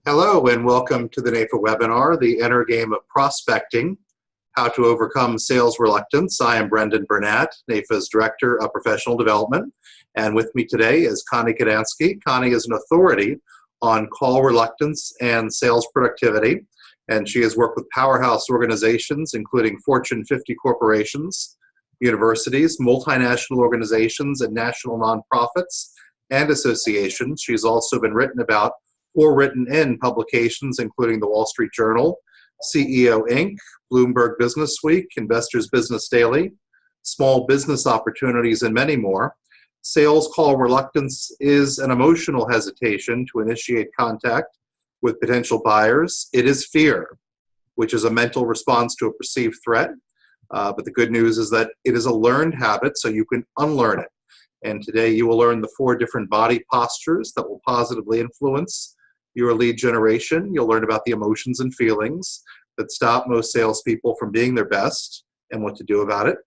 Hello and welcome to the NAFA webinar, The Inner Game of Prospecting, How to Overcome Sales Reluctance. I am Brendan Burnett, NAFA's Director of Professional Development, and with me today is Connie Kadansky. Connie is an authority on call reluctance and sales productivity, and she has worked with powerhouse organizations including Fortune 50 corporations, universities, multinational organizations, and national nonprofits and associations. She's also been written about or written in publications including the Wall Street Journal, CEO Inc., Bloomberg Business Week, Investors Business Daily, Small Business Opportunities, and many more. Sales call reluctance is an emotional hesitation to initiate contact with potential buyers. It is fear, which is a mental response to a perceived threat. But the good news is that it is a learned habit, so you can unlearn it. And today you will learn the 4 different body postures that will positively influence your lead generation. You'll learn about the emotions and feelings that stop most salespeople from being their best and what to do about it.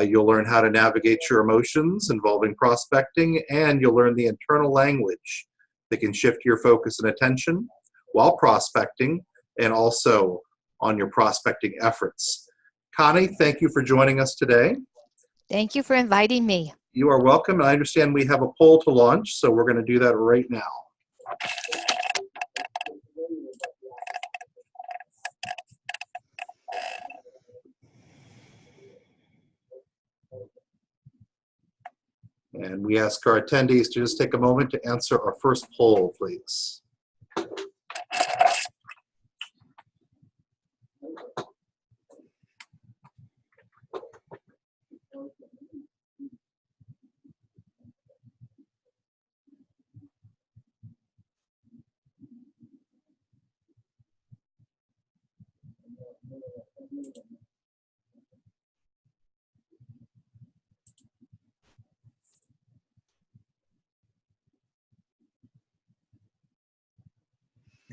You'll learn how to navigate your emotions involving prospecting, and you'll learn the internal language that can shift your focus and attention while prospecting and also on your prospecting efforts. Connie, thank you for joining us today. Thank you for inviting me. You are welcome. I understand we have a poll to launch, so we're going to do that right now. And we ask our attendees to just take a moment to answer our first poll, please.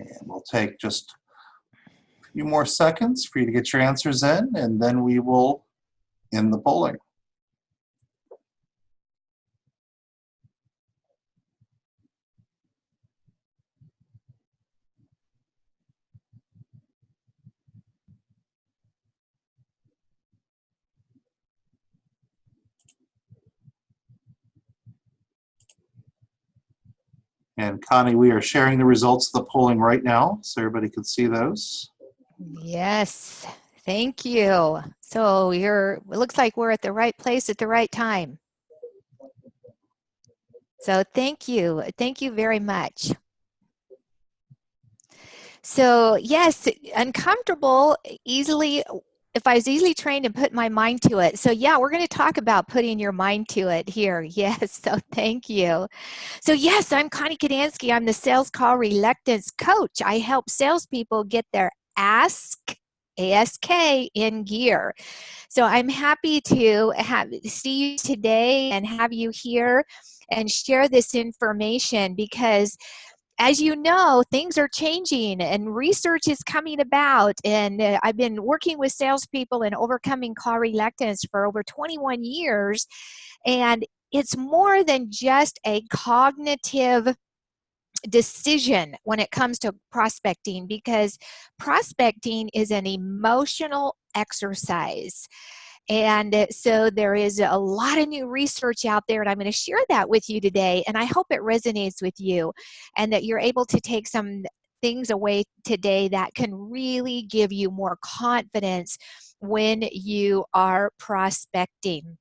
And we'll take just a few more seconds for you to get your answers in, and then we will end the polling. And Connie, we are sharing the results of the polling right now, so everybody can see those. Yes, thank you. So it looks like we're at the right place at the right time. So thank you very much. So yes, uncomfortable, if I was easily trained and put my mind to it. So yeah, we're going to talk about putting your mind to it here. Yes, so thank you. So yes, I'm Connie Kadansky. I'm the sales call reluctance coach. I help salespeople get their ASK in gear. So I'm happy to see you today and have you here and share this information because, as you know, things are changing and research is coming about. And I've been working with salespeople and overcoming call reluctance for over 21 years. And it's more than just a cognitive decision when it comes to prospecting, because prospecting is an emotional exercise. And so there is a lot of new research out there, and I'm going to share that with you today. And I hope it resonates with you and that you're able to take some things away today that can really give you more confidence when you are prospecting.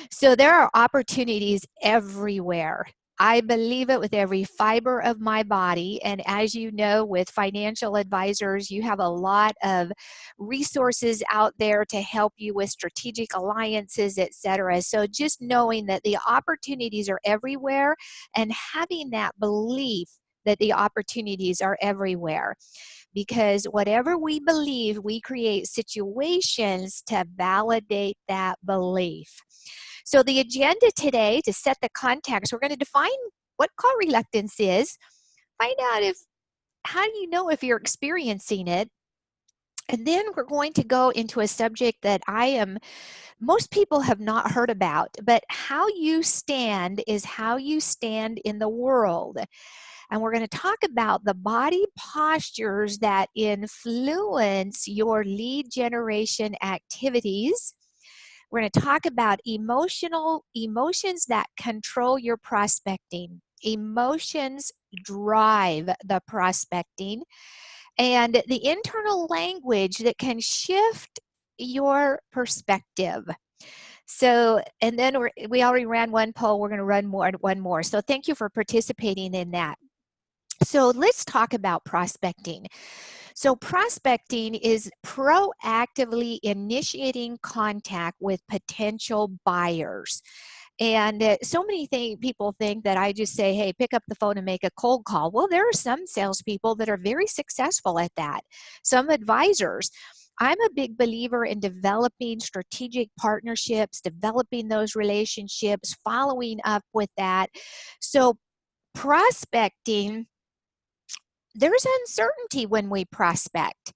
So there are opportunities everywhere. I believe it with every fiber of my body. And as you know, with financial advisors, you have a lot of resources out there to help you with strategic alliances, etc. So just knowing that the opportunities are everywhere and having that belief that the opportunities are everywhere. Because whatever we believe, we create situations to validate that belief. So the agenda today, to set the context, we're going to define what call reluctance is, find out how do you know if you're experiencing it, and then we're going to go into a subject that most people have not heard about, but how you stand is how you stand in the world. And we're going to talk about the body postures that influence your lead generation activities. We're going to talk about emotions that control your prospecting. Emotions drive the prospecting, and the internal language that can shift your perspective. So, and then we already ran one poll. We're going to run one more. So thank you for participating in that. So let's talk about prospecting. So prospecting is proactively initiating contact with potential buyers. And so many people think that I just say, hey, pick up the phone and make a cold call. Well, there are some salespeople that are very successful at that. Some advisors. I'm a big believer in developing strategic partnerships, developing those relationships, following up with that. So prospecting, there's uncertainty when we prospect.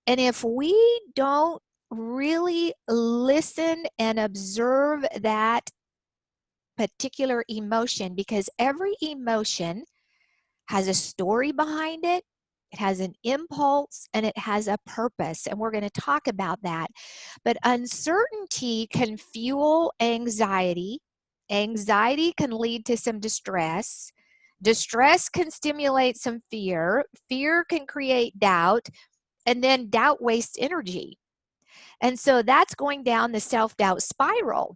And if we don't really listen and observe that particular emotion, because every emotion has a story behind it, it has an impulse, and it has a purpose, and we're going to talk about that. But uncertainty can fuel anxiety. Anxiety can lead to some distress. Distress can stimulate some fear. Fear can create doubt, and then doubt wastes energy. And so that's going down the self-doubt spiral.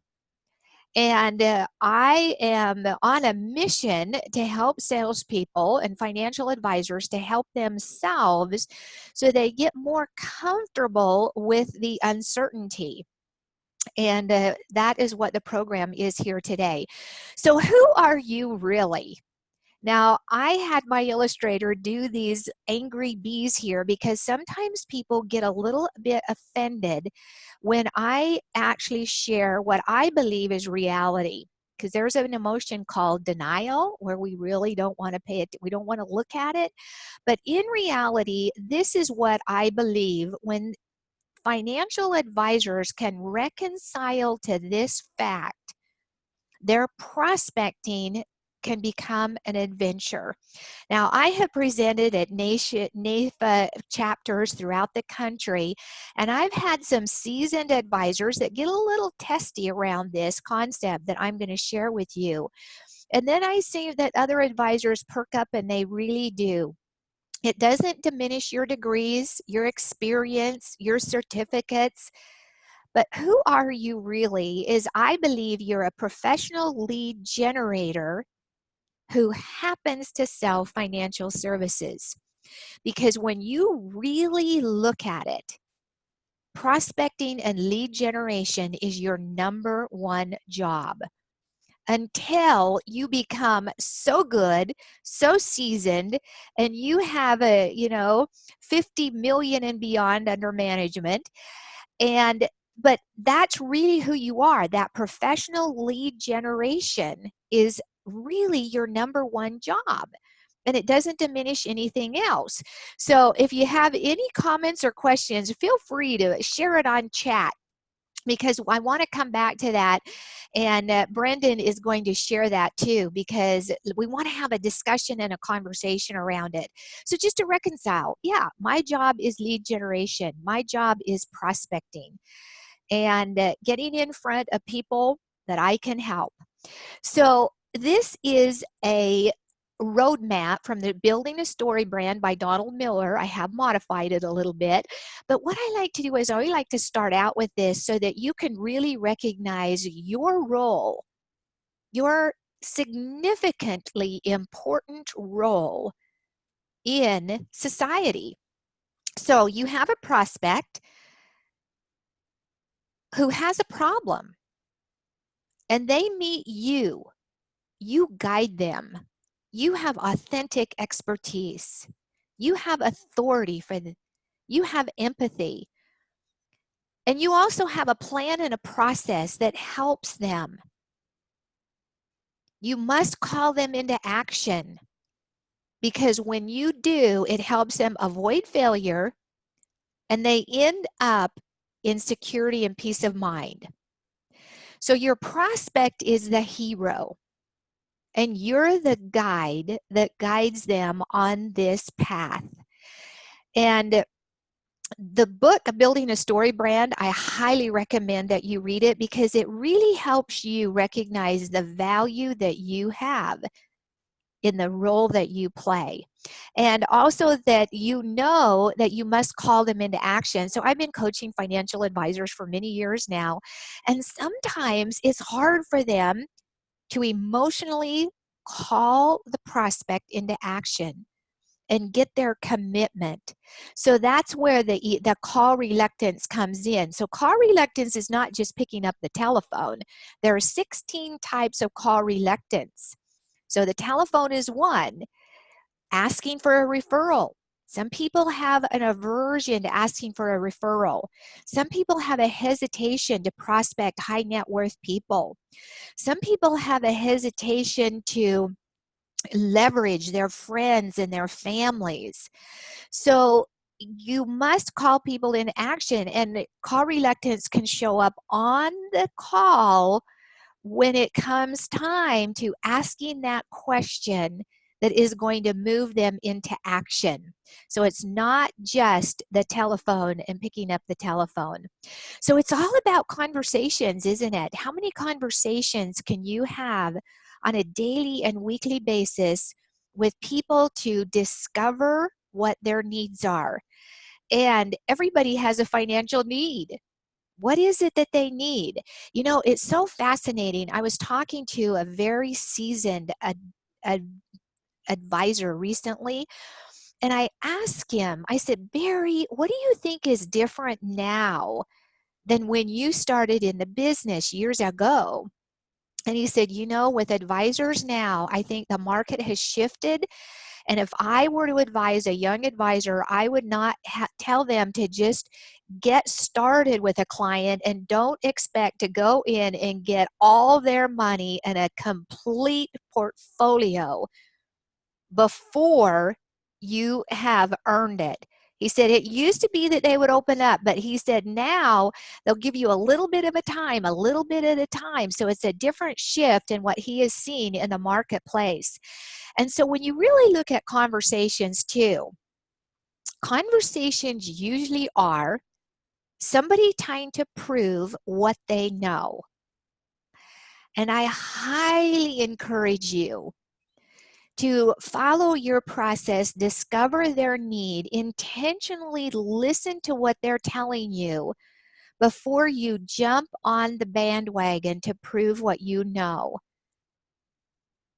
And I am on a mission to help salespeople and financial advisors to help themselves so they get more comfortable with the uncertainty. And that is what the program is here today. So who are you really? Now, I had my illustrator do these angry bees here because sometimes people get a little bit offended when I actually share what I believe is reality. Because there's an emotion called denial where we really don't want to pay it, we don't want to look at it. But in reality, this is what I believe when financial advisors can reconcile to this fact, their prospecting can become an adventure. Now, I have presented at NAIFA chapters throughout the country, and I've had some seasoned advisors that get a little testy around this concept that I'm going to share with you. And then I see that other advisors perk up, and they really do. It doesn't diminish your degrees, your experience, your certificates. But who are you really is I believe you're a professional lead generator who happens to sell financial services. Because when you really look at it, prospecting and lead generation is your number one job until you become so good, so seasoned, and you have 50 million and beyond under management. But that's really who you are. That professional lead generation is really your number one job, and it doesn't diminish anything else. So if you have any comments or questions, feel free to share it on chat, because I want to come back to that, and Brendan is going to share that too, because we want to have a discussion and a conversation around it. So just to reconcile, yeah, my job is lead generation. My job is prospecting and getting in front of people that I can help. So this is a roadmap from the Building a Story brand by Donald Miller. I have modified it a little bit, but what I like to do is I always like to start out with this so that you can really recognize your role, your significantly important role in society. So you have a prospect who has a problem, and they meet you. You guide them. You have authentic expertise. You have authority for them. You have empathy. And you also have a plan and a process that helps them. You must call them into action, because when you do, it helps them avoid failure, and they end up in security and peace of mind. So your prospect is the hero. And you're the guide that guides them on this path. And the book, Building a Story Brand, I highly recommend that you read it because it really helps you recognize the value that you have in the role that you play. And also that you know that you must call them into action. So I've been coaching financial advisors for many years now, and sometimes it's hard for them to emotionally call the prospect into action and get their commitment. So that's where the call reluctance comes in. So call reluctance is not just picking up the telephone. There are 16 types of call reluctance. So the telephone is one. Asking for a referral. Some people have an aversion to asking for a referral. Some people have a hesitation to prospect high net worth people. Some people have a hesitation to leverage their friends and their families. So you must call people in action, and call reluctance can show up on the call when it comes time to asking that question that is going to move them into action. So it's not just the telephone and picking up the telephone. So it's all about conversations, isn't it? How many conversations can you have on a daily and weekly basis with people to discover what their needs are? And everybody has a financial need. What is it that they need? You know, it's so fascinating. I was talking to a very seasoned advisor recently, and I asked him, I said, Barry, what do you think is different now than when you started in the business years ago? And he said, you know, with advisors now, I think the market has shifted. And if I were to advise a young advisor, I would not tell them to just get started with a client and don't expect to go in and get all their money and a complete portfolio before you have earned it. He said it used to be that they would open up, but he said now they'll give you a little bit of a time, a little bit at a time. So it's a different shift in what he has seen in the marketplace. And so when you really look at conversations too, conversations usually are somebody trying to prove what they know. And I highly encourage you to follow your process, discover their need, intentionally listen to what they're telling you before you jump on the bandwagon to prove what you know.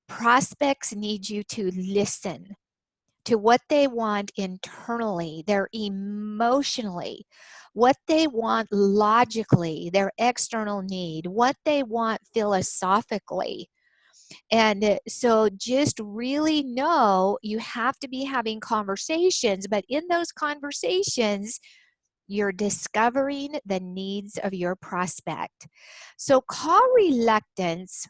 Prospects need you to listen to what they want internally, their emotionally, what they want logically, their external need, what they want philosophically. And so just really know you have to be having conversations, but in those conversations, you're discovering the needs of your prospect. So call reluctance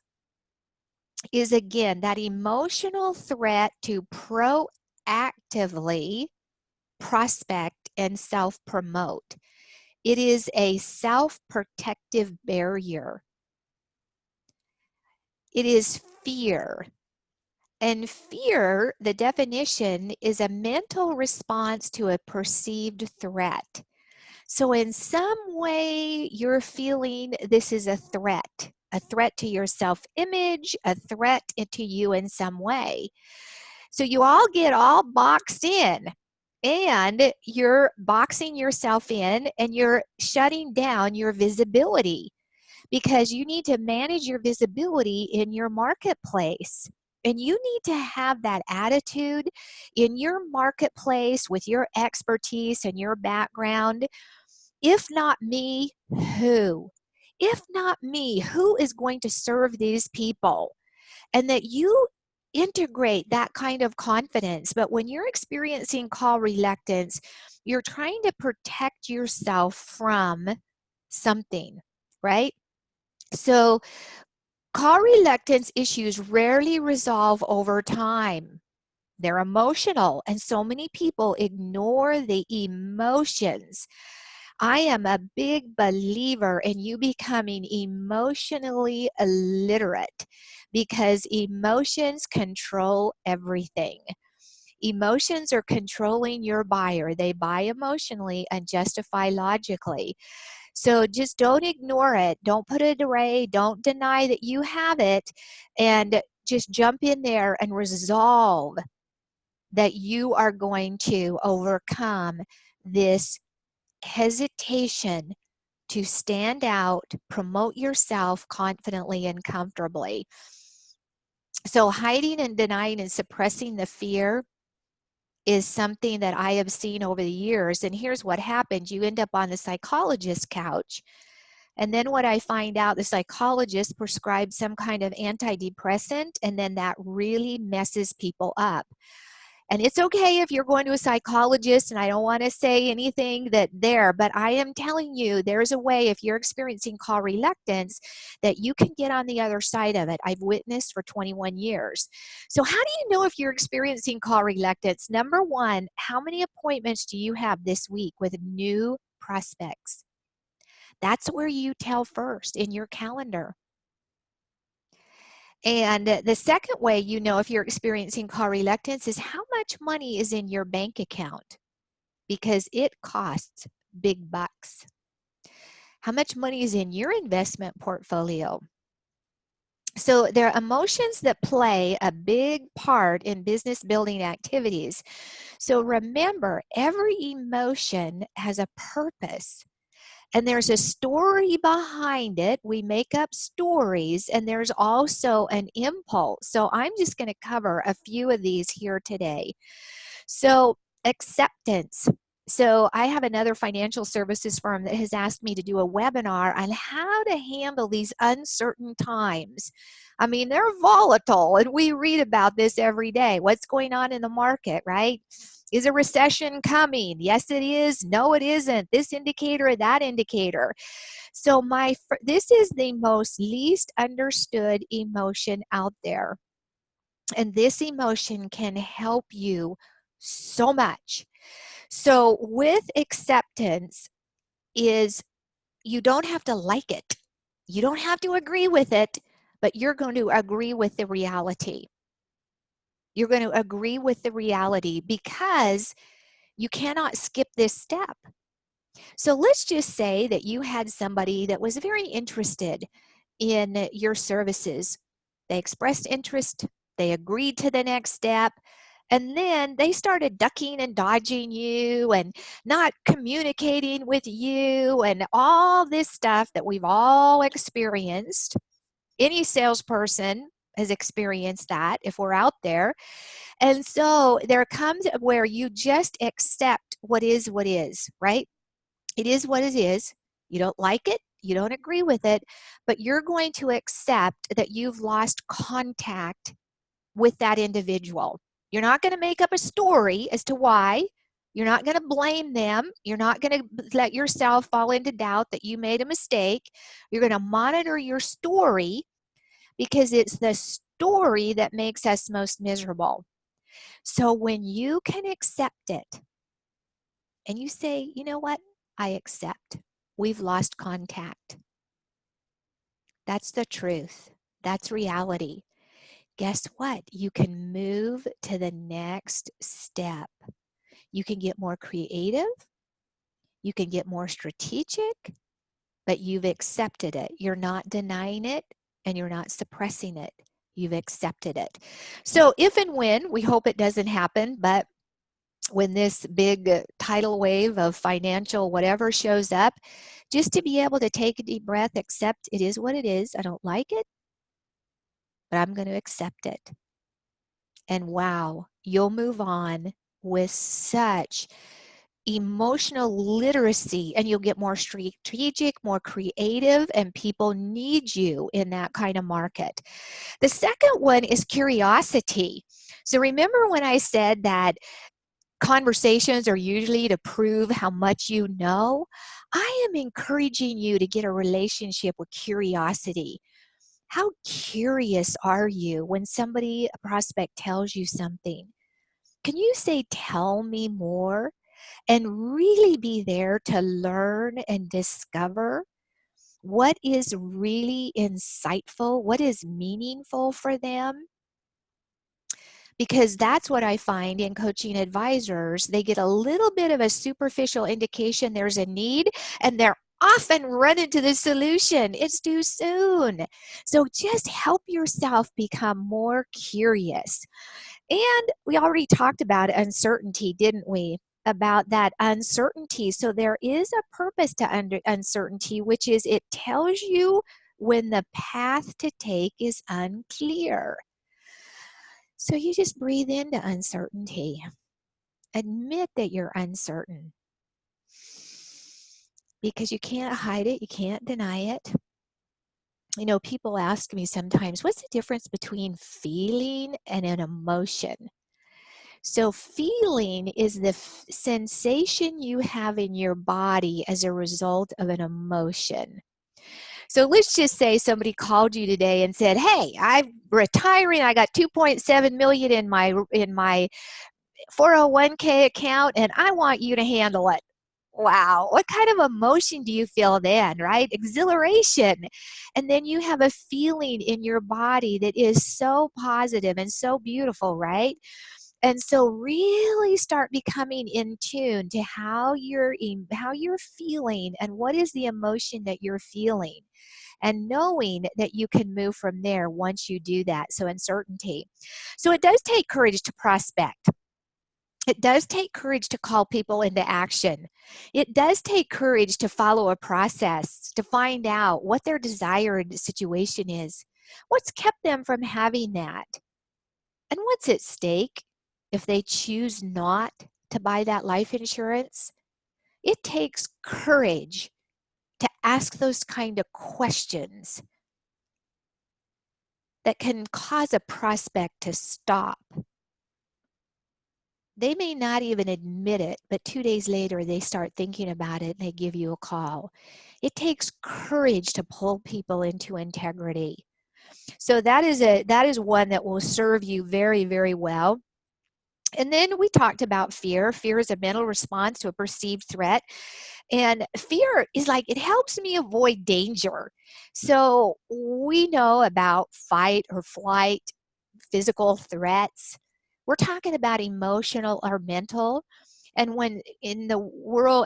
is, again, that emotional threat to proactively prospect and self-promote. It is a self-protective barrier. It is fear. And fear, the definition, is a mental response to a perceived threat. So in some way, you're feeling this is a threat to your self-image, a threat to you in some way. So you all get all boxed in, and you're boxing yourself in, and you're shutting down your visibility because you need to manage your visibility in your marketplace. And you need to have that attitude in your marketplace with your expertise and your background. If not me, who? If not me, who is going to serve these people? And that you integrate that kind of confidence. But when you're experiencing call reluctance, you're trying to protect yourself from something, right? So call reluctance issues rarely resolve over time. They're emotional, and so many people ignore the emotions. I am a big believer in you becoming emotionally illiterate, because emotions control everything. Emotions are controlling your buyer. They buy emotionally and justify logically. So just don't ignore it. Don't put it away. Don't deny that you have it. And just jump in there and resolve that you are going to overcome this hesitation to stand out, promote yourself confidently and comfortably. So hiding and denying and suppressing the fear is something that I have seen over the years. And here's what happens. You end up on the psychologist's couch. And then what I find out, the psychologist prescribes some kind of antidepressant, and then that really messes people up. And it's okay if you're going to a psychologist, and I don't want to say anything but I am telling you, there's a way, if you're experiencing call reluctance, that you can get on the other side of it. I've witnessed for 21 years. So how do you know if you're experiencing call reluctance? Number one, how many appointments do you have this week with new prospects? That's where you tell first in your calendar. And the second way you know if you're experiencing call reluctance is how much money is in your bank account, because it costs big bucks. How much money is in your investment portfolio? So there are emotions that play a big part in business building activities. So remember, every emotion has a purpose. And there's a story behind it. We make up stories, and there's also an impulse. So I'm just going to cover a few of these here today. So acceptance. So I have another financial services firm that has asked me to do a webinar on how to handle these uncertain times. I mean, they're volatile, and we read about this every day. What's going on in the market, right? Is a recession coming? Yes, it is. No, it isn't. This indicator or that indicator. So this is the most least understood emotion out there. And this emotion can help you so much. So with acceptance is you don't have to like it. You don't have to agree with it, but you're going to agree with the reality. You're going to agree with the reality because you cannot skip this step. So let's just say that you had somebody that was very interested in your services. They expressed interest, they agreed to the next step, and then they started ducking and dodging you and not communicating with you and all this stuff that we've all experienced. Any salesperson has experienced that if we're out there. And so there comes where you just accept what is, right? It is what it is. You don't like it. You don't agree with it, but you're going to accept that you've lost contact with that individual. You're not going to make up a story as to why. You're not going to blame them. You're not going to let yourself fall into doubt that you made a mistake. You're going to monitor your story because it's the story that makes us most miserable. So when you can accept it and you say, you know what, I accept. We've lost contact. That's the truth. That's reality. Guess what? You can move to the next step. You can get more creative. You can get more strategic, but you've accepted it. You're not denying it and you're not suppressing it. You've accepted it. So if and when, we hope it doesn't happen, but when this big tidal wave of financial whatever shows up, just to be able to take a deep breath, accept it is what it is. I don't like it, but I'm going to accept it. And wow, you'll move on with such emotional literacy, and you'll get more strategic, more creative, and people need you in that kind of market. The second one is curiosity. So remember when I said that conversations are usually to prove how much you know? I am encouraging you to get a relationship with curiosity. How curious are you when a prospect tells you something? Can you say, tell me more? And really be there to learn and discover? what is really insightful, what is meaningful for them. Because that's what I find in coaching advisors. They get a little bit of a superficial indication there's a need, and they're often running to the solution. It's too soon. So just help yourself become more curious. And we already talked about uncertainty, didn't we? About that uncertainty. So there is a purpose to uncertainty, which is it tells you when the path to take is unclear. So you just breathe into uncertainty. Admit that you're uncertain, because you can't hide it, you can't deny it. You know, people ask me sometimes, what's the difference between feeling and an emotion? So feeling is the sensation you have in your body as a result of an emotion. So let's just say somebody called you today and said, hey, I'm retiring, I got 2.7 million in my 401k account, and I want you to handle it. Wow, what kind of emotion do you feel then, right? Exhilaration. And then you have a feeling in your body that is so positive and so beautiful, right? And so really start becoming in tune to how you're feeling and what is the emotion that you're feeling, and knowing that you can move from there once you do that. So uncertainty. So it does take courage to prospect. It does take courage to call people into action. It does take courage to follow a process, to find out what their desired situation is, what's kept them from having that, and what's at stake if they choose not to buy that life insurance. It takes courage to ask those kind of questions that can cause a prospect to stop. They may not even admit it, but 2 days later, they start thinking about it and they give you a call. It takes courage to pull people into integrity. So that is one that will serve you very, very well. And then we talked about fear. Fear is a mental response to a perceived threat. And fear is like, it helps me avoid danger. So we know about fight or flight, physical threats. We're talking about emotional or mental. And when in the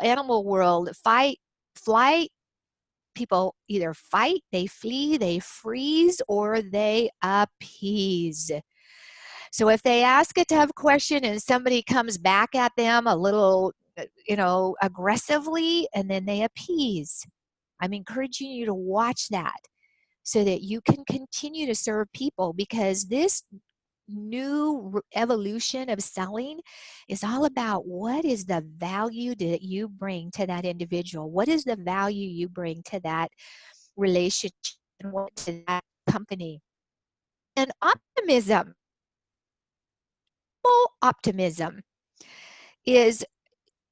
animal world, flight, people either fight, they flee, they freeze, or they appease. So if they ask a tough question and somebody comes back at them a little, aggressively, and then they appease, I'm encouraging you to watch that so that you can continue to serve people, because this new evolution of selling is all about what is the value that you bring to that individual, what is the value you bring to that relationship and what to that company. And optimism is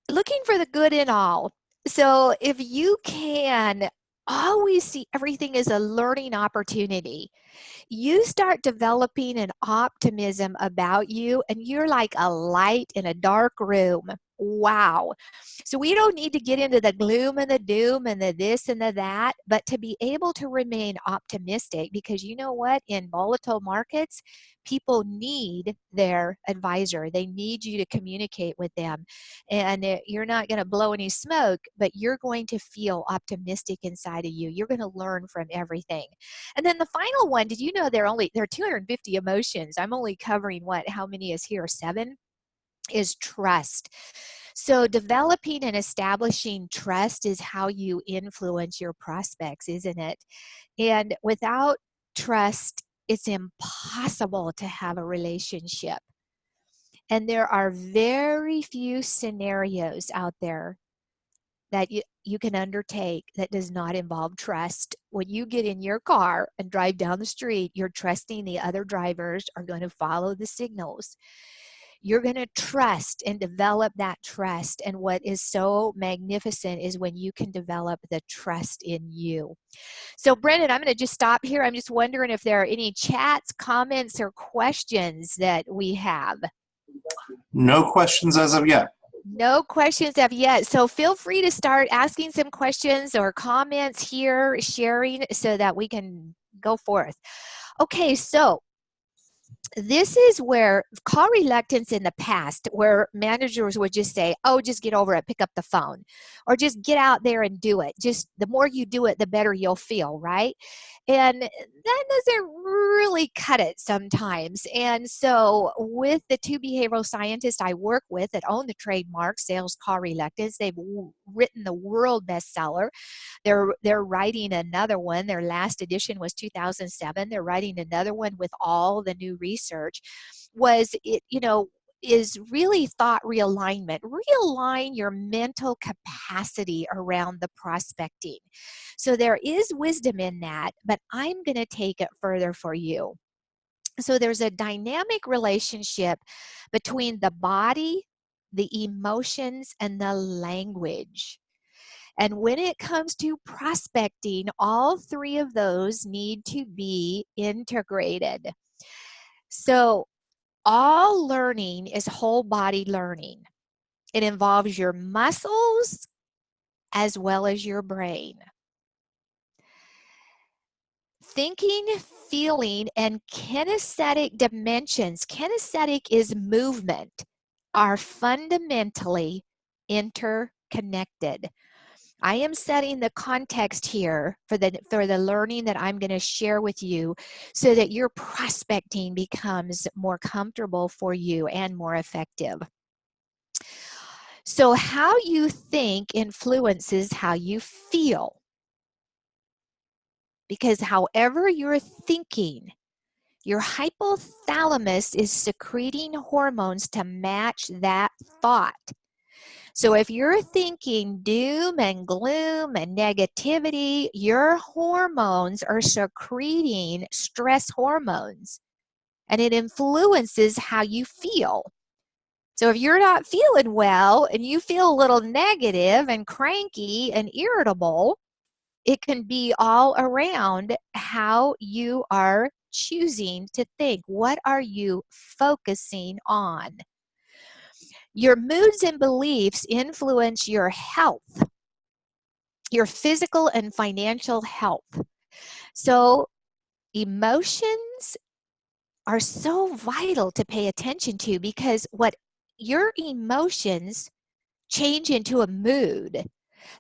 looking for the good in all. So if you can always see everything as a learning opportunity, you start developing an optimism about you, and you're like a light in a dark room. Wow. So we don't need to get into the gloom and the doom and the this and the that, but to be able to remain optimistic, because you know what? In volatile markets, people need their advisor. They need you to communicate with them. And you're not going to blow any smoke, but you're going to feel optimistic inside of you. You're going to learn from everything. And then the final one, did you know there are 250 emotions? I'm only covering how many is here? 7? Is trust. So developing and establishing trust is how you influence your prospects, isn't it? And without trust, it's impossible to have a relationship. And there are very few scenarios out there that you can undertake that does not involve trust. When you get in your car and drive down the street, you're trusting the other drivers are going to follow the signals. You're going to trust and develop that trust. And what is so magnificent is when you can develop the trust in you. So Brendan, I'm going to just stop here. I'm just wondering if there are any chats, comments, or questions that we have. No questions as of yet. No questions of yet. So feel free to start asking some questions or comments here, sharing so that we can go forth. Okay, so this is where call reluctance in the past, where managers would just say, oh, just get over it, pick up the phone, or just get out there and do it. Just the more you do it, the better you'll feel, right? And that doesn't really cut it sometimes. And so with the two behavioral scientists I work with that own the trademark Sales Call Reluctance, they've written the world bestseller. They're writing another one. Their last edition was 2007. They're writing another one with all the new research. Was it, is really thought realignment. Realign your mental capacity around the prospecting. So there is wisdom in that, but I'm going to take it further for you. So there's a dynamic relationship between the body, the emotions, and the language. And when it comes to prospecting, all three of those need to be integrated. So all learning is whole body learning. It involves your muscles as well as your brain. Thinking, feeling, and kinesthetic dimensions, kinesthetic is movement, are fundamentally interconnected. I am setting the context here for the learning that I'm going to share with you so that your prospecting becomes more comfortable for you and more effective. So how you think influences how you feel. Because however you're thinking, your hypothalamus is secreting hormones to match that thought. So if you're thinking doom and gloom and negativity, your hormones are secreting stress hormones, and it influences how you feel. So if you're not feeling well and you feel a little negative and cranky and irritable, it can be all around how you are choosing to think. What are you focusing on? Your moods and beliefs influence your health, your physical and financial health. So emotions are so vital to pay attention to, because what your emotions change into a mood.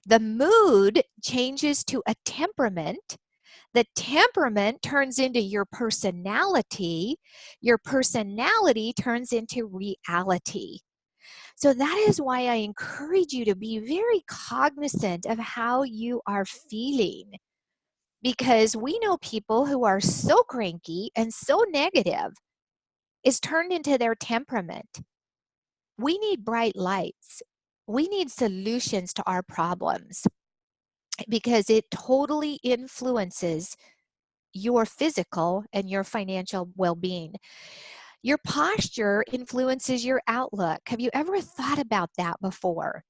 The mood changes to a temperament. The temperament turns into your personality. Your personality turns into reality. So that is why I encourage you to be very cognizant of how you are feeling, because we know people who are so cranky and so negative. It's turned into their temperament. We need bright lights. We need solutions to our problems, because it totally influences your physical and your financial well-being. Your posture influences your outlook. Have you ever thought about that before?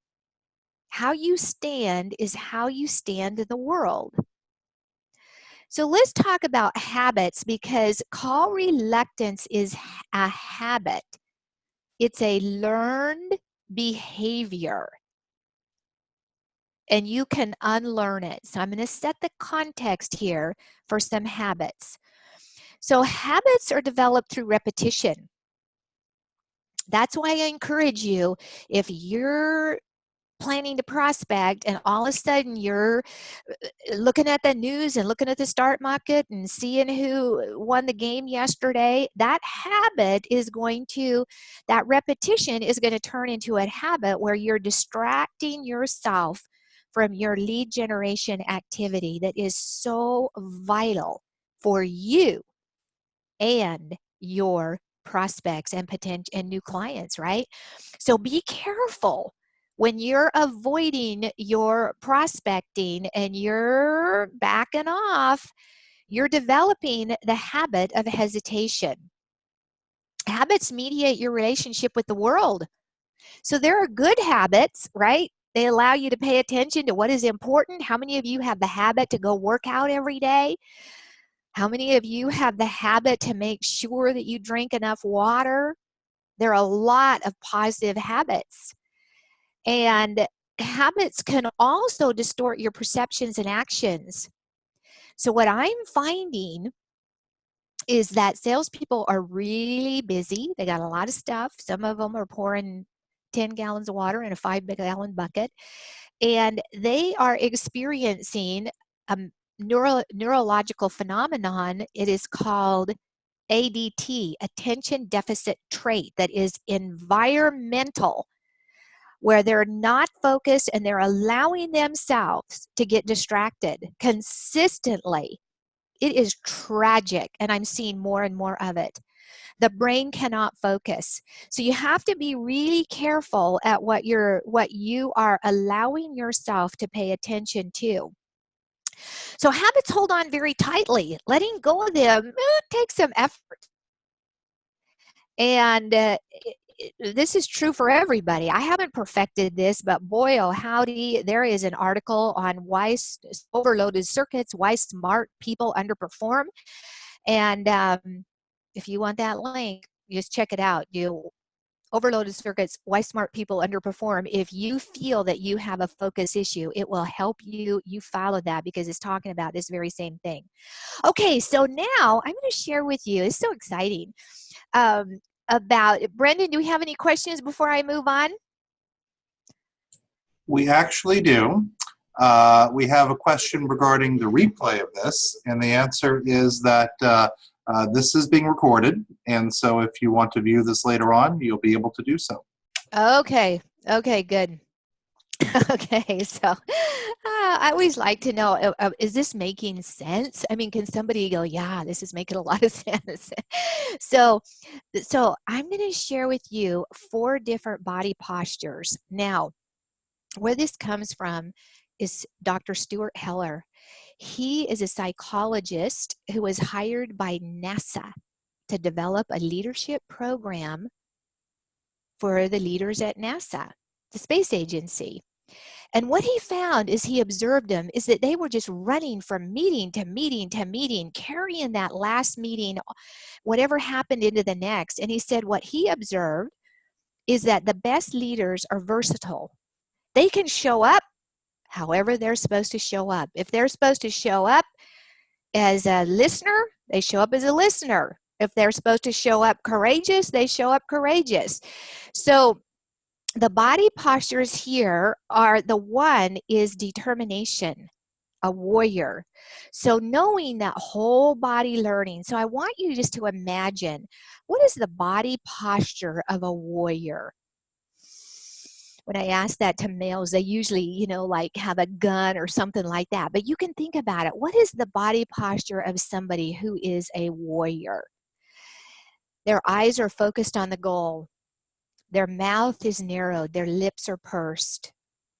How you stand is how you stand in the world. So let's talk about habits, because call reluctance is a habit. It's a learned behavior, and you can unlearn it. So I'm going to set the context here for some habits. So habits are developed through repetition. That's why I encourage you, if you're planning to prospect and all of a sudden you're looking at the news and looking at the stock market and seeing who won the game yesterday, that repetition is going to turn into a habit where you're distracting yourself from your lead generation activity that is so vital for you and your prospects and potential and new clients, right? So be careful when you're avoiding your prospecting and you're backing off. You're developing the habit of hesitation. Habits mediate your relationship with the world. So there are good habits, right? They allow you to pay attention to what is important. How many of you have the habit to go work out every day? How many of you have the habit to make sure that you drink enough water? There are a lot of positive habits. And habits can also distort your perceptions and actions. So what I'm finding is that salespeople are really busy. They got a lot of stuff. Some of them are pouring 10 gallons of water in a 5-gallon bucket. And they are experiencing a neurological phenomenon. It is called ADT, attention deficit trait, that is environmental, where they're not focused and they're allowing themselves to get distracted consistently. It is tragic, and I'm seeing more and more of it. The brain cannot focus. So you have to be really careful at what you are allowing yourself to pay attention to. So habits hold on very tightly. Letting go of them takes some effort. And this is true for everybody. I haven't perfected this, but boy, oh howdy, there is an article on why overloaded circuits, why smart people underperform. And if you want that link, just check it out. Overloaded circuits, why smart people underperform. If you feel that you have a focus issue, it will help you follow that, because it's talking about this very same thing. Okay, so now I'm going to share with you, it's so exciting, about, Brendan, do we have any questions before I move on? We actually do. We have a question regarding the replay of this, and the answer is that this is being recorded, and so if you want to view this later on, you'll be able to do so. Okay, good. Okay, so I always like to know, is this making sense? I mean, can somebody go, yeah, this is making a lot of sense? So I'm going to share with you 4 different body postures. Now, where this comes from is Dr. Stuart Heller. He is a psychologist who was hired by NASA to develop a leadership program for the leaders at NASA, the space agency. And what he found is, he observed them, is that they were just running from meeting to meeting to meeting, carrying that last meeting, whatever happened, into the next. And he said what he observed is that the best leaders are versatile. They can show up however they're supposed to show up. If they're supposed to show up as a listener, they show up as a listener. If they're supposed to show up courageous, they show up courageous. So the body postures here are, the one is determination, a warrior. So knowing that whole body learning. So I want you just to imagine, what is the body posture of a warrior? When I ask that to males, they usually, like have a gun or something like that. But you can think about it. What is the body posture of somebody who is a warrior? Their eyes are focused on the goal. Their mouth is narrowed. Their lips are pursed.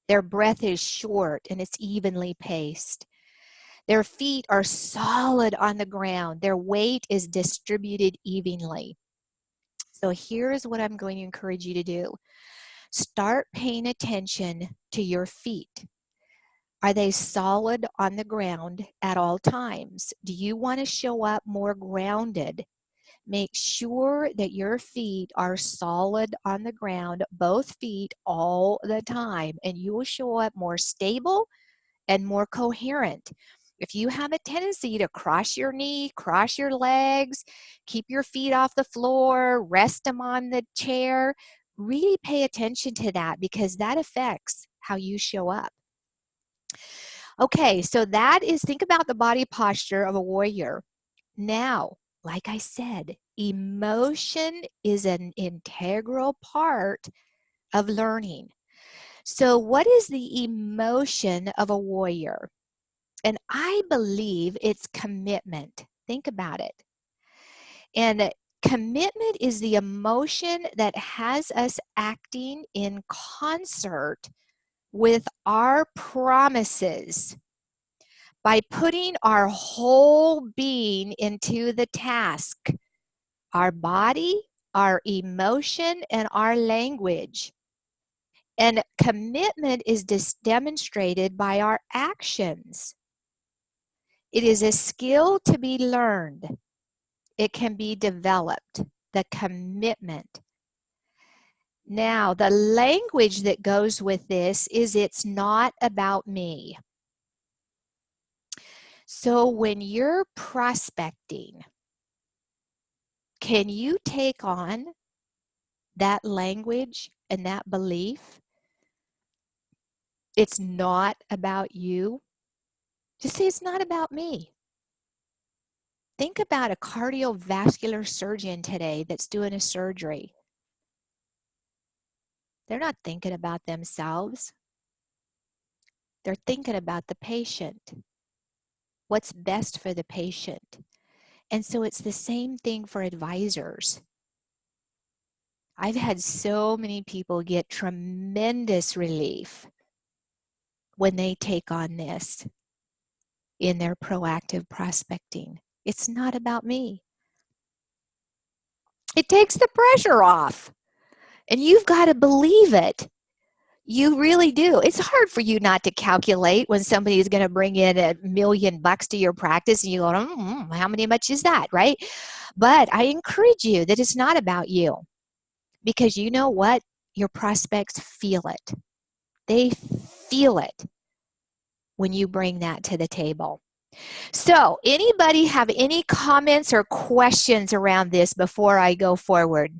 Their breath is short and it's evenly paced. Their feet are solid on the ground. Their weight is distributed evenly. So here's what I'm going to encourage you to do. Start paying attention to your feet. Are they solid on the ground at all times? Do you want to show up more grounded? Make sure that your feet are solid on the ground, both feet all the time, and you will show up more stable and more coherent. If you have a tendency to cross your knee, cross your legs, keep your feet off the floor, rest them on the chair, really pay attention to that, because that affects how you show up. Okay, so that is, think about the body posture of a warrior. Now, like I said, emotion is an integral part of learning. So what is the emotion of a warrior? And I believe it's commitment. Think about it. And commitment is the emotion that has us acting in concert with our promises, by putting our whole being into the task, our body, our emotion, and our language. And commitment is demonstrated by our actions. It is a skill to be learned. It can be developed, the commitment. Now, the language that goes with this is it's not about me. So when you're prospecting, can you take on that language and that belief? It's not about you. Just say, it's not about me. Think about a cardiovascular surgeon today that's doing a surgery. They're not thinking about themselves. They're thinking about the patient. What's best for the patient? And so it's the same thing for advisors. I've had so many people get tremendous relief when they take on this in their proactive prospecting. It's not about me. It takes the pressure off. And you've got to believe it. You really do. It's hard for you not to calculate when somebody is going to bring in $1 million to your practice and you go, how much is that, right? But I encourage you that it's not about you, because you know what? Your prospects feel it. They feel it when you bring that to the table. So, anybody have any comments or questions around this before I go forward?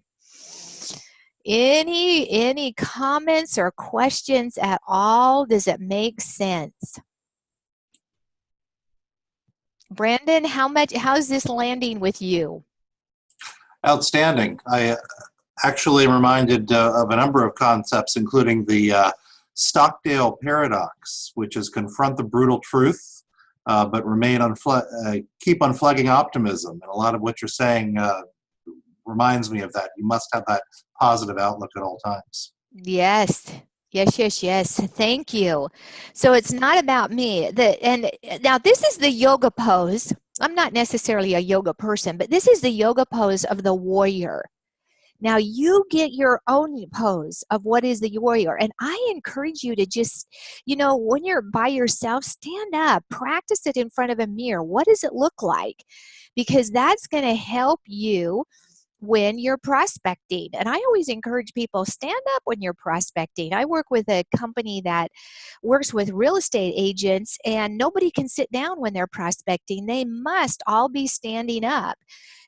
Any comments or questions at all? Does it make sense? Brandon, how's this landing with you? Outstanding. I actually am reminded of a number of concepts, including the Stockdale paradox, which is confront the brutal truth, but keep unflagging optimism. And a lot of what you're saying reminds me of that. You must have that positive outlook at all times. Yes. Yes. Thank you. So it's not about me. And now this is the yoga pose. I'm not necessarily a yoga person, but this is the yoga pose of the warrior. Now you get your own pose of what is the warrior. And I encourage you to just, when you're by yourself, stand up, practice it in front of a mirror. What does it look like? Because that's going to help you when you're prospecting. And I always encourage people, stand up when you're prospecting. I work with a company that works with real estate agents, and nobody can sit down when they're prospecting. They must all be standing up.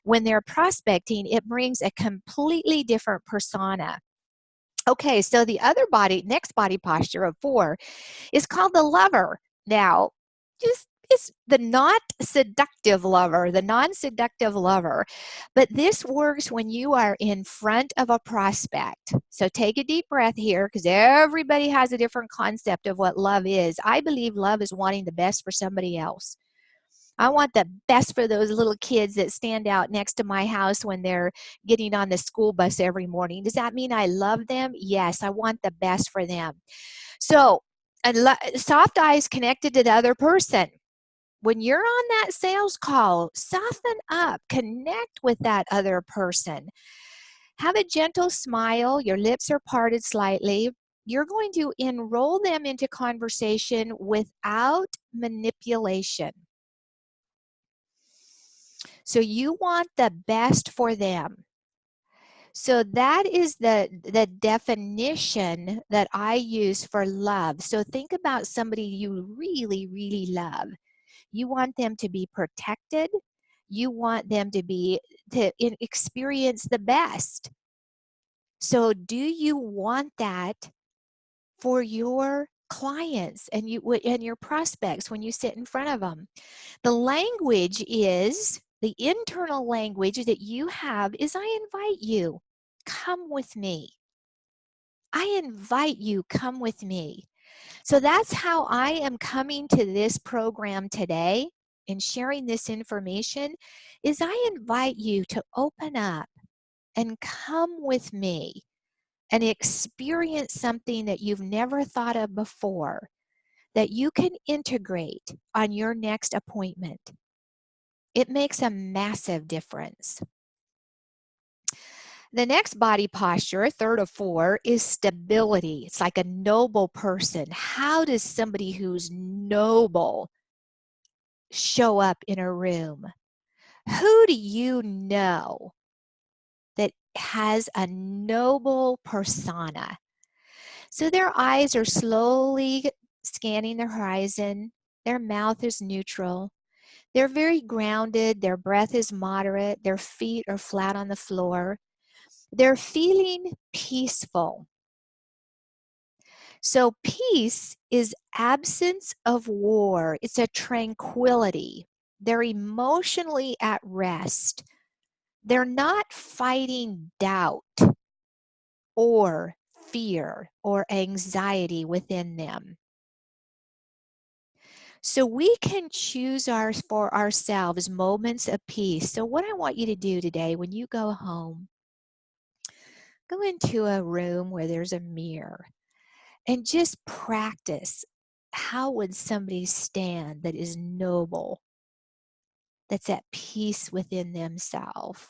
When they're prospecting, it brings a completely different persona. Okay, so the next body posture of 4 is called the lover. Now, it's the not seductive lover, the non-seductive lover. But this works when you are in front of a prospect. So take a deep breath here, because everybody has a different concept of what love is. I believe love is wanting the best for somebody else. I want the best for those little kids that stand out next to my house when they're getting on the school bus every morning. Does that mean I love them? Yes, I want the best for them. So, soft eyes connected to the other person. When you're on that sales call, soften up, connect with that other person. Have a gentle smile, your lips are parted slightly. You're going to enroll them into conversation without manipulation. So you want the best for them. So that is the definition that I use for love. So think about somebody you really, really love. You want them to be protected. You want them to experience the best. So do you want that for your clients and your prospects when you sit in front of them? The language is, the internal language that you have is, I invite you, come with me. I invite you, come with me. So that's how I am coming to this program today and sharing this information, is I invite you to open up and come with me and experience something that you've never thought of before, that you can integrate on your next appointment. It makes a massive difference. The next body posture, 3rd of 4, is stability. It's like a noble person. How does somebody who's noble show up in a room? Who do you know that has a noble persona. So their eyes are slowly scanning the horizon. Their mouth is neutral. They're very grounded. Their breath is moderate. Their feet are flat on the floor. They're feeling peaceful. So peace is absence of war. It's a tranquility. They're emotionally at rest. They're not fighting doubt or fear or anxiety within them. So we can choose for ourselves moments of peace. So what I want you to do today when you go home, go into a room where there's a mirror and just practice. How would somebody stand that is noble, that's at peace within themselves?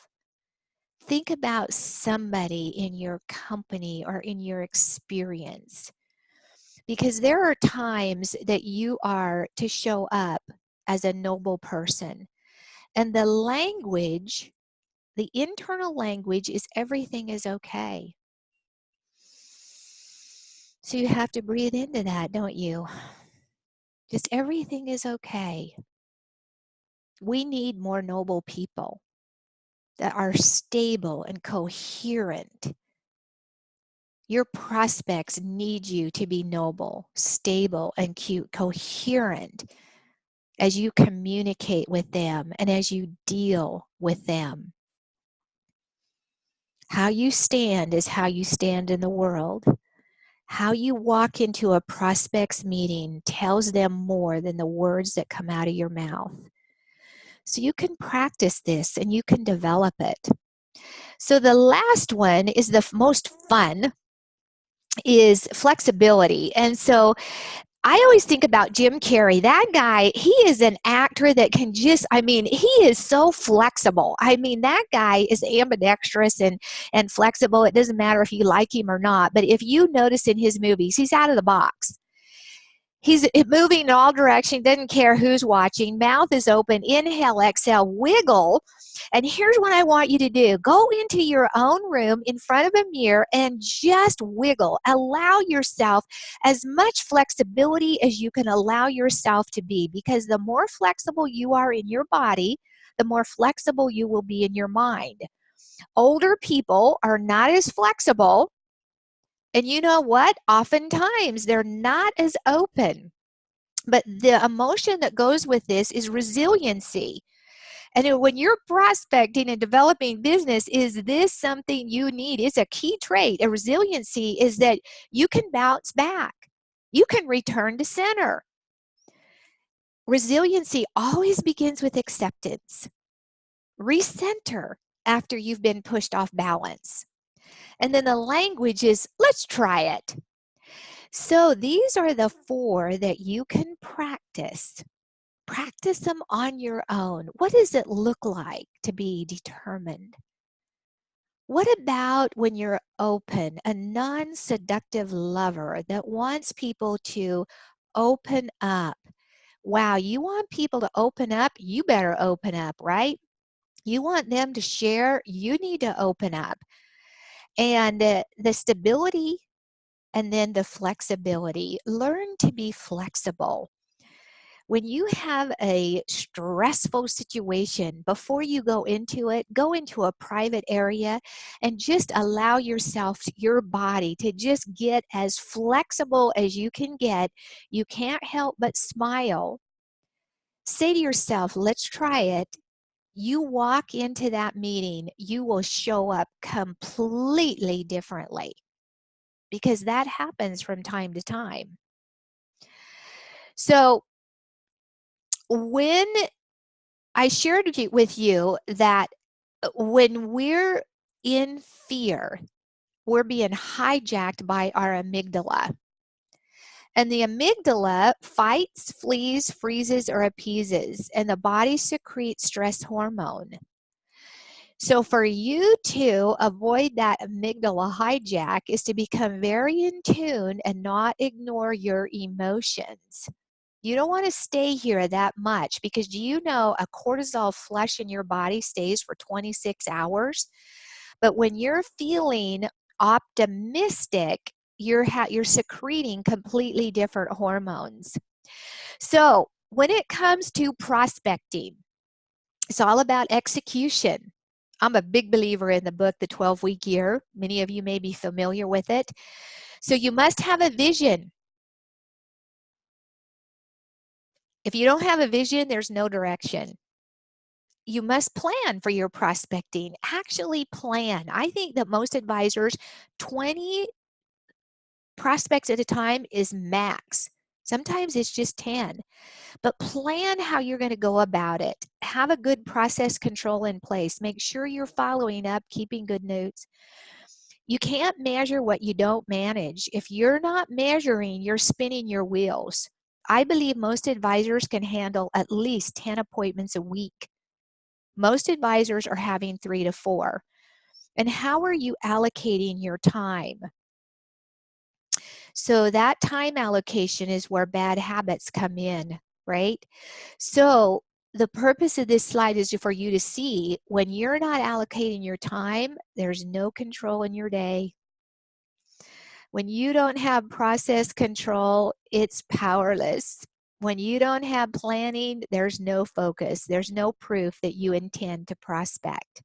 Think about somebody in your company or in your experience, because there are times that you are to show up as a noble person. And the language, the internal language is everything is okay. So you have to breathe into that, don't you? Just everything is okay. We need more noble people that are stable and coherent. Your prospects need you to be noble, stable, and coherent as you communicate with them and as you deal with them. How you stand is how you stand in the world. How you walk into a prospect's meeting tells them more than the words that come out of your mouth. So you can practice this and you can develop it. So the last one is the most fun, is flexibility. And so I always think about Jim Carrey. That guy, he is an actor that can just, he is so flexible. That guy is ambidextrous and flexible. It doesn't matter if you like him or not. But if you notice in his movies, he's out of the box. He's moving in all directions, doesn't care who's watching. Mouth is open, inhale, exhale, wiggle. And here's what I want you to do. Go into your own room in front of a mirror and just wiggle. Allow yourself as much flexibility as you can allow yourself to be, because the more flexible you are in your body, the more flexible you will be in your mind. Older people are not as flexible. And you know what? Oftentimes they're not as open. But the emotion that goes with this is resiliency. And when you're prospecting and developing business, is this something you need? It's a key trait. A resiliency is that you can bounce back. You can return to center. Resiliency always begins with acceptance. Recenter after you've been pushed off balance. And then the language is, let's try it. So these are the 4 that you can practice. Practice them on your own. What does it look like to be determined? What about when you're open, a non-seductive lover that wants people to open up? Wow, you want people to open up? You better open up, right? You want them to share? You need to open up. And the stability and then the flexibility. Learn to be flexible. When you have a stressful situation, before you go into it, go into a private area and just allow yourself, your body, to just get as flexible as you can get. You can't help but smile. Say to yourself, let's try it. You walk into that meeting, you will show up completely differently, because that happens from time to time. So when I shared with you that when we're in fear, we're being hijacked by our amygdala. And the amygdala fights, flees, freezes, or appeases, and the body secretes stress hormone. So for you to avoid that amygdala hijack is to become very in tune and not ignore your emotions. You don't want to stay here that much, because do you know a cortisol flush in your body stays for 26 hours? But when you're feeling optimistic, you're secreting completely different hormones. So when it comes to prospecting, it's all about execution. I'm a big believer in the book, The 12-Week Year. Many of you may be familiar with it. So you must have a vision. If you don't have a vision, there's no direction. You must plan for your prospecting. Actually plan. I think that most advisors, 20 prospects at a time is max. Sometimes it's just 10. But plan how you're going to go about it. Have a good process control in place. Make sure you're following up, keeping good notes. You can't measure what you don't manage. If you're not measuring, you're spinning your wheels. I believe most advisors can handle at least 10 appointments a week. Most advisors are having 3 to 4. And how are you allocating your time? So that time allocation is where bad habits come in, right? So the purpose of this slide is for you to see when you're not allocating your time, there's no control in your day. When you don't have process control, it's powerless. When you don't have planning, there's no focus. There's no proof that you intend to prospect.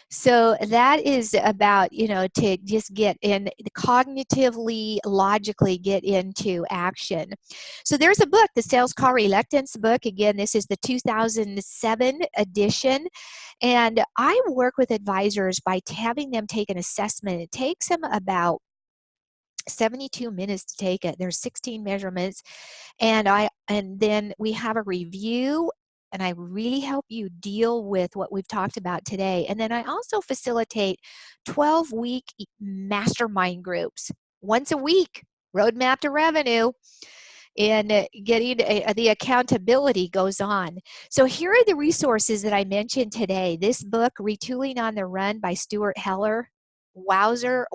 So that is about, to just get in cognitively, logically get into action. So there's a book, the Sales Call Reluctance book. Again, this is the 2007 edition. And I work with advisors by having them take an assessment. It takes them about 72 minutes to take it. There's 16 measurements, and then we have a review, and I really help you deal with what we've talked about today. And then I also facilitate 12-week mastermind groups once a week, roadmap to revenue, and getting the accountability goes on. So here are the resources that I mentioned today. This book, Retooling on the Run by Stuart Heller. Wowzer.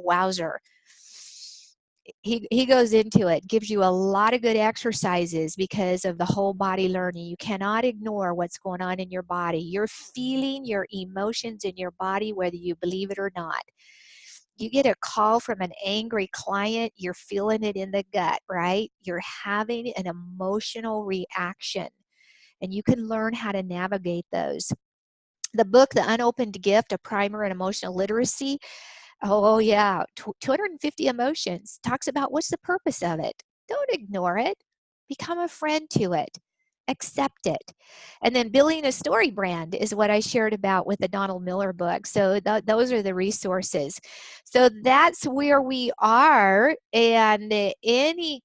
He goes into it, gives you a lot of good exercises because of the whole body learning. You cannot ignore what's going on in your body. You're feeling your emotions in your body, whether you believe it or not. You get a call from an angry client, you're feeling it in the gut, right? You're having an emotional reaction, and you can learn how to navigate those. The book, The Unopened Gift, A Primer in Emotional Literacy, oh yeah, 250 emotions, talks about what's the purpose of it. Don't ignore it. Become a friend to it. Accept it. And then building a story brand is what I shared about with the Donald Miller book. So those are the resources. So that's where we are. And any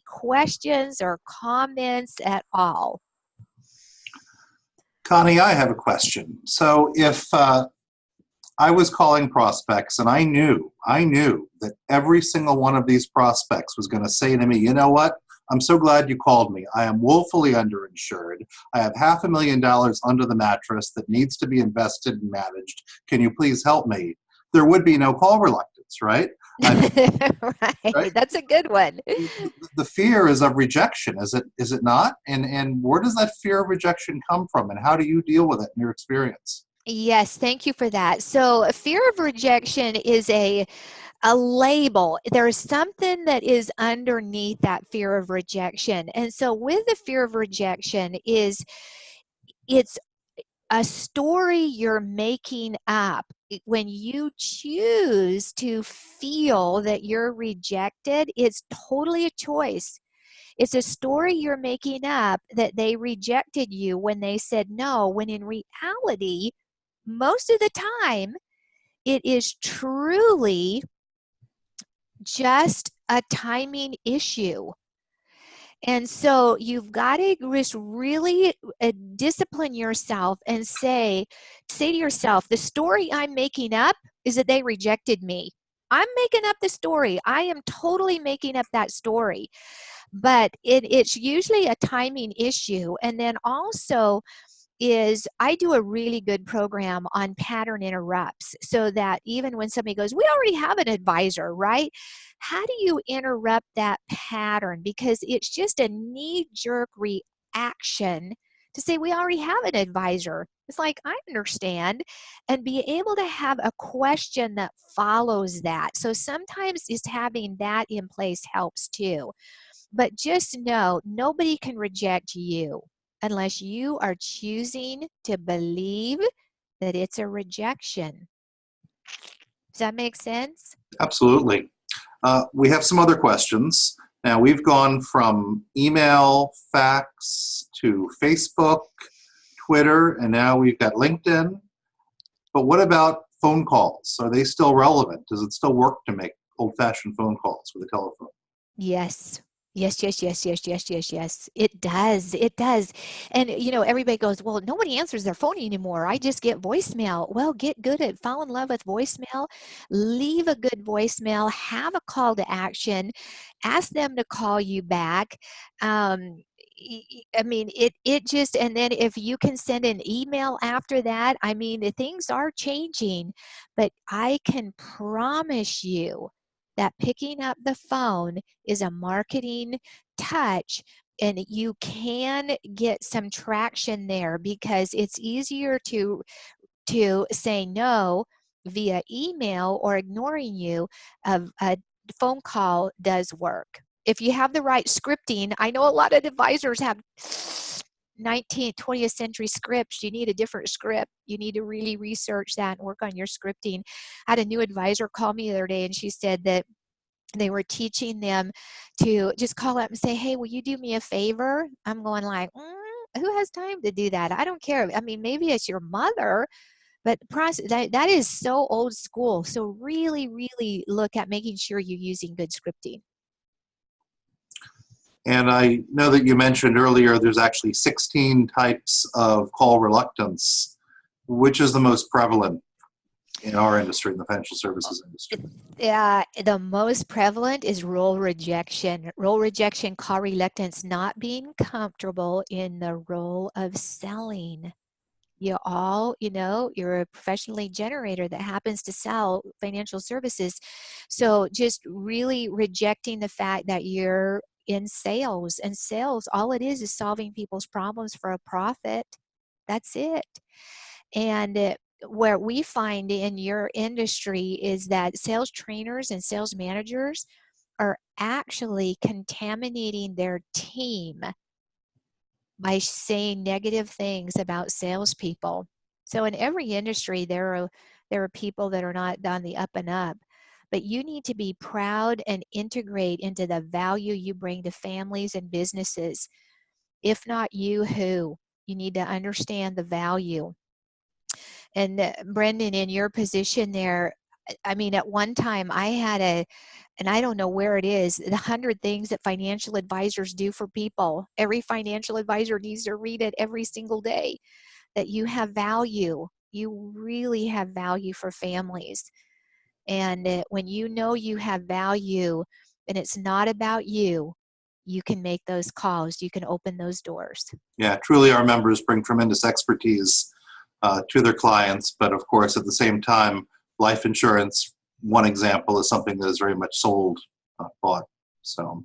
questions or comments at all? Connie, I have a question. So if I was calling prospects and I knew that every single one of these prospects was going to say to me, you know what? I'm so glad you called me. I am woefully underinsured. I have $500,000 under the mattress that needs to be invested and managed. Can you please help me? There would be no call reluctance, right? Right. That's a good one. The fear is of rejection, is it not? And where does that fear of rejection come from, and how do you deal with it in your experience? Yes, thank you for that. So fear of rejection is a label. There's something that is underneath that fear of rejection. And so with the fear of rejection it's a story you're making up. When you choose to feel that you're rejected, it's totally a choice. It's a story you're making up that they rejected you when they said no, when in reality, most of the time, it is truly just a timing issue. And so you've got to just really discipline yourself and say to yourself, the story I'm making up is that they rejected me. I'm making up the story. I am totally making up that story. But it's usually a timing issue. And then also, I do a really good program on pattern interrupts, so that even when somebody goes, we already have an advisor, right? How do you interrupt that pattern? Because it's just a knee-jerk reaction to say, we already have an advisor. It's like, I understand, and be able to have a question that follows that. So sometimes just having that in place helps too. But just know nobody can reject you unless you are choosing to believe that it's a rejection. Does that make sense? Absolutely. We have some other questions. Now, we've gone from email, fax, to Facebook, Twitter, and now we've got LinkedIn. But what about phone calls? Are they still relevant? Does it still work to make old-fashioned phone calls with a telephone? Yes. Yes, yes, yes, yes, yes, yes, yes. It does. It does. And everybody goes, well, nobody answers their phone anymore. I just get voicemail. Well, get good at fall in love with voicemail. Leave a good voicemail. Have a call to action. Ask them to call you back. I mean, it just, and then if you can send an email after that, I mean, the things are changing, but I can promise you that picking up the phone is a marketing touch, and you can get some traction there because it's easier to say no via email or ignoring you. A phone call does work if you have the right scripting. I know a lot of advisors have 19th, 20th century scripts. You need a different script. You need to really research that and work on your scripting. I had a new advisor call me the other day, and she said that they were teaching them to just call up and say, hey, will you do me a favor? I'm going like, who has time to do that? I don't care. I mean, maybe it's your mother, but the process, that is so old school. So really, really look at making sure you're using good scripting. And I know that you mentioned earlier there's actually 16 types of call reluctance. Which is the most prevalent in our industry, in the financial services industry? The most prevalent is role rejection. Role rejection, call reluctance, not being comfortable in the role of selling. You're a professional lead generator that happens to sell financial services. So just really rejecting the fact that you're in sales, and sales, all it is solving people's problems for a profit. That's it. And where we find in your industry is that sales trainers and sales managers are actually contaminating their team by saying negative things about salespeople. So in every industry, there are people that are not on the up and up, but you need to be proud and integrate into the value you bring to families and businesses. If not you, who? You need to understand the value. And Brendan, in your position there, I mean, at one time I had and I don't know where it is, the 100 things that financial advisors do for people. Every financial advisor needs to read it every single day, that you have value. You really have value for families. And when you know you have value and it's not about you, you can make those calls. You can open those doors. Yeah, truly our members bring tremendous expertise to their clients, but of course at the same time, life insurance, one example, is something that is very much sold, bought. So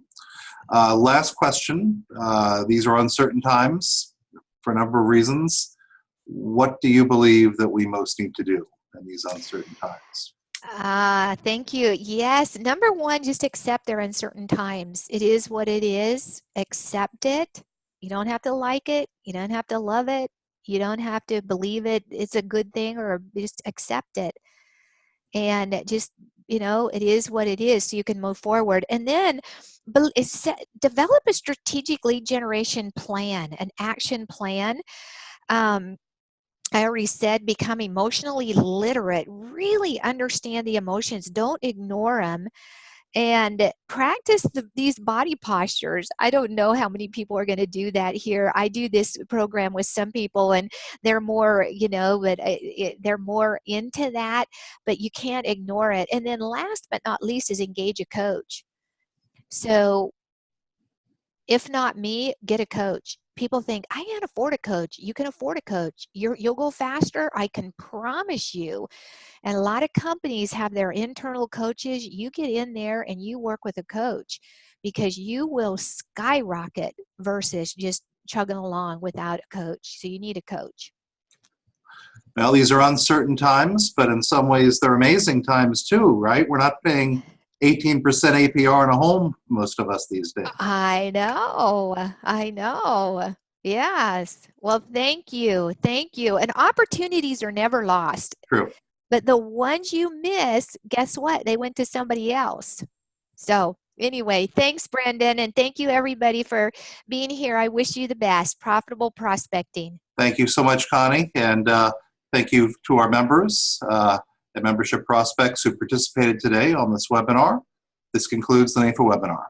last question. These are uncertain times for a number of reasons. What do you believe that we most need to do in these uncertain times? Thank you. Yes. Number one, just accept their uncertain times. It is what it is. Accept it. You don't have to like it. You don't have to love it. You don't have to believe it's a good thing, or just accept it. And just, it is what it is, so you can move forward. And then develop a strategic lead generation plan, an action plan. I already said, become emotionally literate. Really understand the emotions. Don't ignore them. And practice these body postures. I don't know how many people are going to do that here. I do this program with some people, and they're more, but they're more into that, but you can't ignore it. And then last but not least is engage a coach. So if not me, get a coach. People think, I can't afford a coach. You can afford a coach. You'll go faster. I can promise you. And a lot of companies have their internal coaches. You get in there and you work with a coach, because you will skyrocket versus just chugging along without a coach. So you need a coach. Well, these are uncertain times, but in some ways they're amazing times too, right? We're not paying 18% APR in a home, most of us these days. I know. I know. Yes. Well, thank you. Thank you. And opportunities are never lost. True. But the ones you miss, guess what? They went to somebody else. So, anyway, thanks, Brendan. And thank you, everybody, for being here. I wish you the best. Profitable prospecting. Thank you so much, Connie. And thank you to our members and membership prospects who participated today on this webinar. This concludes the NAIFA webinar.